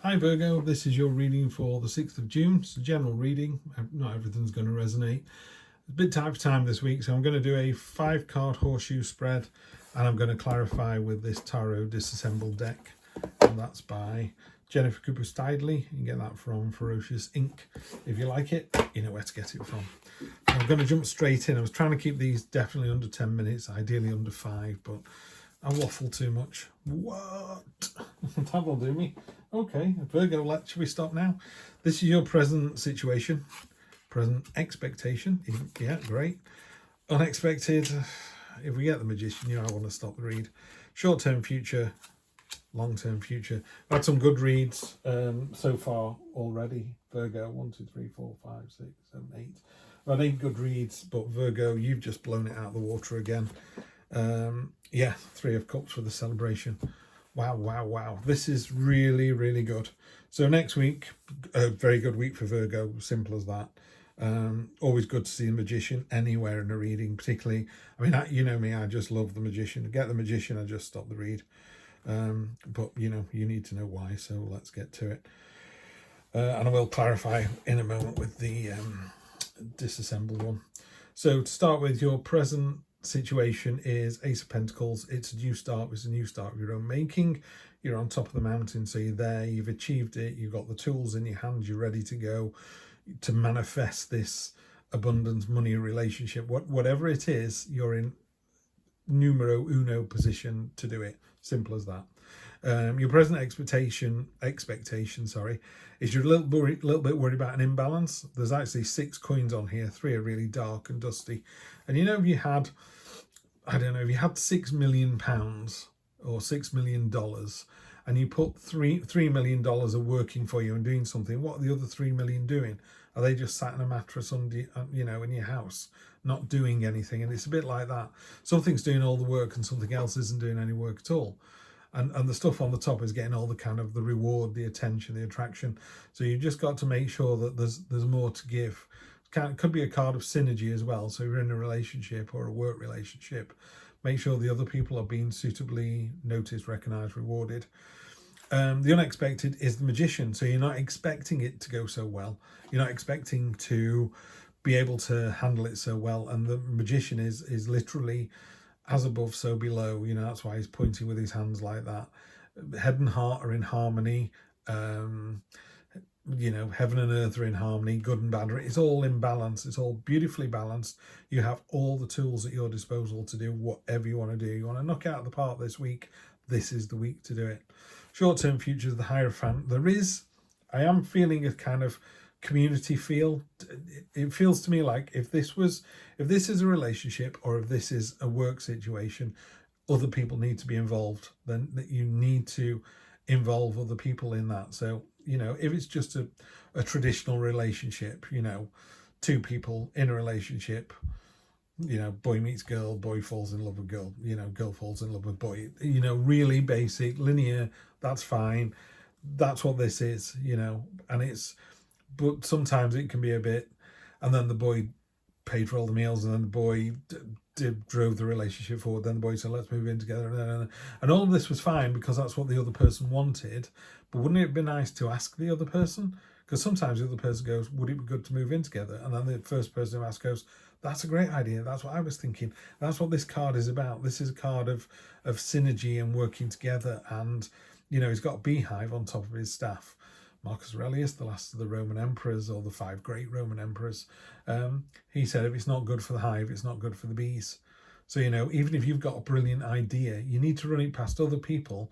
Hi Virgo, this is your reading for the 6th of June. It's a general reading, not everything's going to resonate. It's a bit tight for time this week, so I'm going to do a 5-card horseshoe spread, and I'm going to clarify with this tarot disassembled deck, and that's by Jennifer Cooper Stidley. You can get that from Ferocious Ink. If you like it, you know where to get it from. I'm going to jump straight in. I was trying to keep these definitely under 10 minutes, ideally under 5, but I waffle too much. What? That will do me. Okay, Virgo, should we stop now? This is your present situation, present expectation. Yeah, great. Unexpected. If we get the Magician, I want to stop the read. Short-term future, long-term future. I've had some good reads so far already. Virgo, 1, 2, 3, 4, 5, 6, 7, 8. I've had 8 good reads, but Virgo, you've just blown it out of the water again. Yeah, 3 of Cups for the celebration. Wow. This is really, really good. So next week, a very good week for Virgo, simple as that. Always good to see the Magician anywhere in a reading, particularly, I mean, you know me, I just love the Magician. Get the Magician, I just stop the read. But, you need to know why, so let's get to it. And I will clarify in a moment with the disassembled one. So to start with, your present situation is Ace of Pentacles. It's a new start. It's a new start of your own making. You're on top of the mountain, so you're there, you've achieved it, you've got the tools in your hands, you're ready to go to manifest this abundance, money, relationship, whatever it is, you're in numero uno position to do it. Simple as that. Your present expectation, is you're a little bit worried about an imbalance. There's actually 6 coins on here. 3 are really dark and dusty. And if you had, I don't know, if you had £6 million or $6 million, and you put $3 million are working for you and doing something, what are the other 3 million doing? Are they just sat in a mattress under, in your house, not doing anything? And it's a bit like that. Something's doing all the work and something else isn't doing any work at all. And the stuff on the top is getting all the kind of the reward, the attention, the attraction. So you've just got to make sure that there's more to give. It could be a card of synergy as well. So you're in a relationship or a work relationship, make sure the other people are being suitably noticed, recognized, rewarded. The unexpected is the Magician. So you're not expecting it to go so well. You're not expecting to be able to handle it so well. And the Magician is literally as above, so below. That's why he's pointing with his hands like that. Head and heart are in harmony. Heaven and earth are in harmony. Good and bad. It's all in balance. It's all beautifully balanced. You have all the tools at your disposal to do whatever you want to do. You want to knock it out of the park this week. This is the week to do it. Short-term future is the Hierophant. I am feeling a kind of community feel. It feels to me like if this is a relationship or if this is a work situation, other people need to be involved. Then that you need to involve other people in that. So if it's just a traditional relationship, 2 people in a relationship, boy meets girl, boy falls in love with girl, girl falls in love with boy, really basic, linear, that's fine. That's what this is, and but sometimes it can be a bit, and then the boy paid for all the meals, and then the boy drove the relationship forward, then the boy said, let's move in together, and all of this was fine because that's what the other person wanted. But wouldn't it be nice to ask the other person? Because sometimes the other person goes, would it be good to move in together? And then the first person who asks goes, that's a great idea, that's what I was thinking. That's what this card is about. This is a card of synergy and working together. And he's got a beehive on top of his staff. Marcus Aurelius, the last of the Roman emperors, or the 5 great Roman emperors, he said, if it's not good for the hive, it's not good for the bees. So, even if you've got a brilliant idea, you need to run it past other people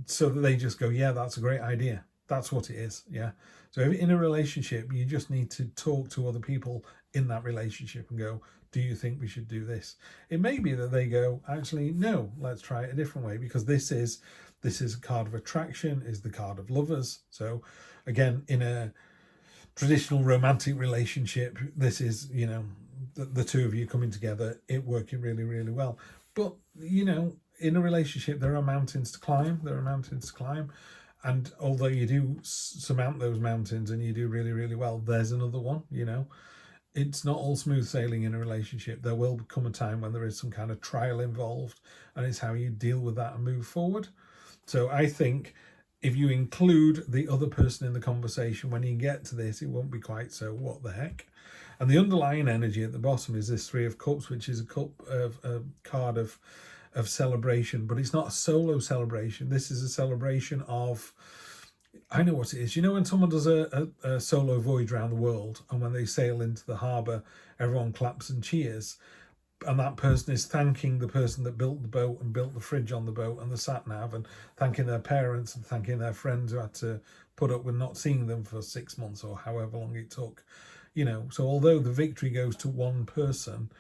so that they just go, yeah, that's a great idea. That's what it is, yeah. So in a relationship, you just need to talk to other people in that relationship and go, do you think we should do this? It may be that they go, actually, no, let's try it a different way, because this is a card of attraction, is the card of lovers. So again, in a traditional romantic relationship, this is, the 2 of you coming together, it working really, really well. But, in a relationship, there are mountains to climb. And although you do surmount those mountains and you do really, really well, there's another one, It's not all smooth sailing in a relationship. There will come a time when there is some kind of trial involved, and it's how you deal with that and move forward. So I think if you include the other person in the conversation, when you get to this, it won't be quite so what the heck. And the underlying energy at the bottom is this Three of Cups, which is a card of celebration, but it's not a solo celebration. This is a celebration of, I know what it is. You know when someone does a solo voyage around the world, and when they sail into the harbour, everyone claps and cheers, and that person is thanking the person that built the boat and built the fridge on the boat and the sat nav, and thanking their parents and thanking their friends who had to put up with not seeing them for 6 months or however long it took. You know, so although the victory goes to one person,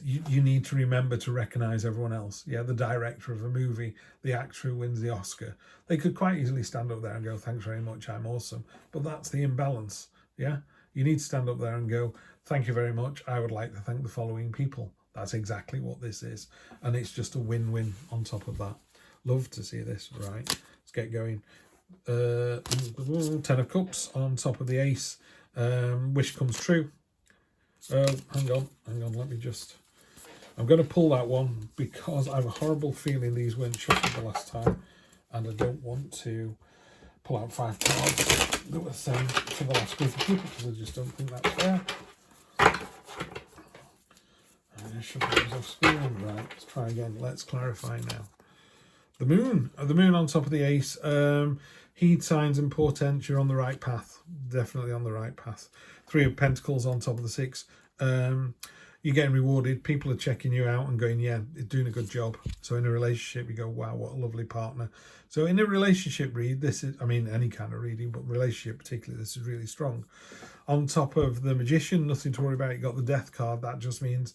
you need to remember to recognise everyone else. Yeah, the director of a movie, the actor who wins the Oscar, they could quite easily stand up there and go, thanks very much, I'm awesome. But that's the imbalance. Yeah, you need to stand up there and go, thank you very much, I would like to thank the following people. That's exactly what this is. And it's just a win-win on top of that. Love to see this. Right, let's get going. 10 of Cups on top of the Ace. Wish comes true. Hang on, let me just... I'm going to pull that one because I have a horrible feeling these weren't shuffled the last time, and I don't want to pull out 5 cards that were the same for the last group of people because I just don't think that's fair. I'm going to shuffle those off screen. Right, let's try again. Let's clarify now. The moon on top of the Ace. Heed signs and portents, you're on the right path. Definitely on the right path. 3 of Pentacles on top of the 6. You're getting rewarded. People are checking you out and going, yeah, you're doing a good job. So in a relationship, you go, wow, what a lovely partner. So in a relationship read, this is, I mean, any kind of reading, but relationship particularly, this is really strong. On top of the Magician, nothing to worry about. You got the Death card. That just means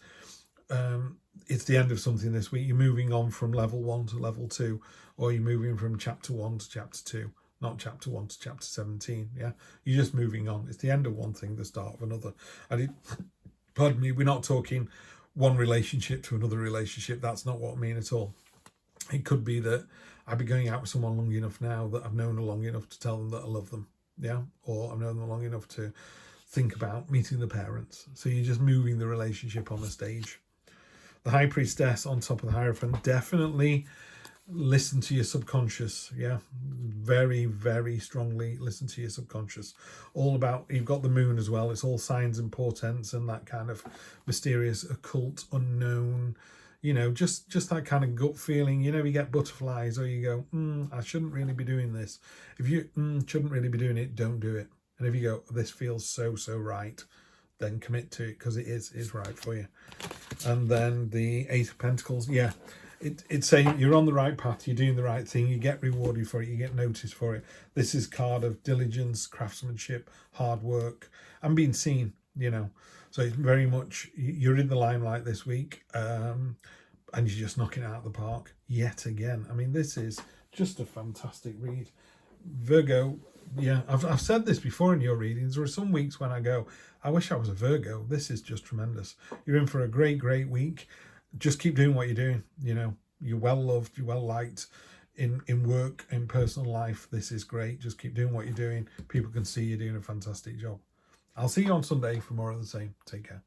it's the end of something this week. You're moving on from level 1 to level 2, or you're moving from chapter 1 to chapter 2. Not chapter 1 to chapter 17, yeah? You're just moving on. It's the end of one thing, the start of another. And pardon me, we're not talking one relationship to another relationship. That's not what I mean at all. It could be that I've been going out with someone long enough now that I've known her long enough to tell them that I love them, yeah? Or I've known them long enough to think about meeting the parents. So you're just moving the relationship on the stage. The High Priestess on top of the Hierophant, definitely listen to your subconscious. Yeah, very, very strongly listen to your subconscious. All about, you've got the moon as well. It's all signs and portents and that kind of mysterious, occult, unknown, you know, just that kind of gut feeling. You know, you get butterflies, or you go, I shouldn't really be doing this. If you shouldn't really be doing it, don't do it. And if you go, this feels so right, then commit to it, because it is right for you. And then the 8 of Pentacles, yeah, it's saying you're on the right path, you're doing the right thing, you get rewarded for it, you get noticed for it. This is card of diligence, craftsmanship, hard work, and being seen, you know. So it's very much, you're in the limelight this week, and you're just knocking it out of the park yet again. I mean, this is just a fantastic read. Virgo, yeah, I've said this before in your readings. There are some weeks when I go, I wish I was a Virgo. This is just tremendous. You're in for a great week. Just keep doing what you're doing. You know, you're well loved, you're well liked in work, in personal life. This is great. Just keep doing what you're doing. People can see you're doing a fantastic job. I'll see you on Sunday for more of the same. Take care.